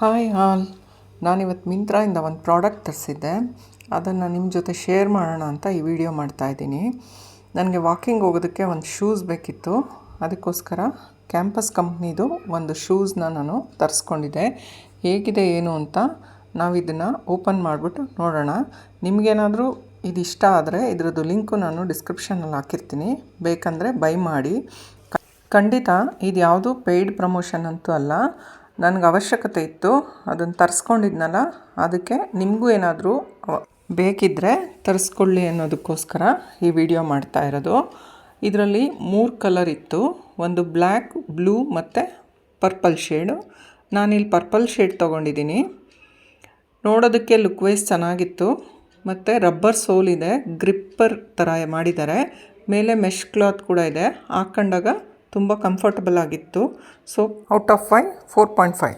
Hi all, ನಾನಿವತ್ತು ಮಿಂತ್ರಾಯಿಂದ ಒಂದು product ತರಿಸಿದ್ದೆ. ಅದನ್ನು ನಿಮ್ಮ ಜೊತೆ ಶೇರ್ ಮಾಡೋಣ ಅಂತ ಈ ವಿಡಿಯೋ ಮಾಡ್ತಾಯಿದ್ದೀನಿ. ನನಗೆ ವಾಕಿಂಗ್ ಹೋಗೋದಕ್ಕೆ ಒಂದು ಶೂಸ್ ಬೇಕಿತ್ತು. ಅದಕ್ಕೋಸ್ಕರ ಕ್ಯಾಂಪಸ್ ಕಂಪ್ನಿದು ಒಂದು ಶೂಸ್ನ ನಾನು ತರಿಸ್ಕೊಂಡಿದ್ದೆ. ಹೇಗಿದೆ ಏನು ಅಂತ ನಾವು ಇದನ್ನು ಓಪನ್ ಮಾಡಿಬಿಟ್ಟು ನೋಡೋಣ. ನಿಮಗೇನಾದರೂ ಇದು ಇಷ್ಟ ಆದರೆ ಇದರದ್ದು ಲಿಂಕು ನಾನು ಡಿಸ್ಕ್ರಿಪ್ಷನಲ್ಲಿ ಹಾಕಿರ್ತೀನಿ, ಬೇಕಂದರೆ ಬೈ ಮಾಡಿ. ಖಂಡಿತ ಇದು ಯಾವುದೂ ಪೇಯ್ಡ್ ಪ್ರಮೋಷನ್ ಅಂತೂ ಅಲ್ಲ, ನನಗೆ ಅವಶ್ಯಕತೆ ಇತ್ತು, ಅದನ್ನು ತರಿಸ್ಕೊಂಡಿದ್ನಲ್ಲ, ಅದಕ್ಕೆ ನಿಮಗೂ ಏನಾದರೂ ಬೇಕಿದ್ದರೆ ತರಿಸ್ಕೊಳ್ಳಿ ಅನ್ನೋದಕ್ಕೋಸ್ಕರ ಈ ವಿಡಿಯೋ ಮಾಡ್ತಾ ಇರೋದು. ಇದರಲ್ಲಿ 3 ಕಲರ್ ಇತ್ತು, ಒಂದು ಬ್ಲ್ಯಾಕ್, ಬ್ಲೂ ಮತ್ತು ಪರ್ಪಲ್ ಶೇಡು. ನಾನಿಲ್ಲಿ ಪರ್ಪಲ್ ಶೇಡ್ ತೊಗೊಂಡಿದ್ದೀನಿ. ನೋಡೋದಕ್ಕೆ ಲುಕ್ ವೈಸ್ ಚೆನ್ನಾಗಿತ್ತು ಮತ್ತು ರಬ್ಬರ್ ಸೋಲ್ ಇದೆ, ಗ್ರಿಪ್ಪರ್ ಥರ ಮಾಡಿದ್ದಾರೆ. ಮೇಲೆ ಮೆಶ್ ಕ್ಲಾತ್ ಕೂಡ ಇದೆ, ಹಾಕ್ಕೊಂಡಾಗ ತುಂಬ ಕಂಫರ್ಟಬಲ್ ಆಗಿತ್ತು. So out of 5 4.5.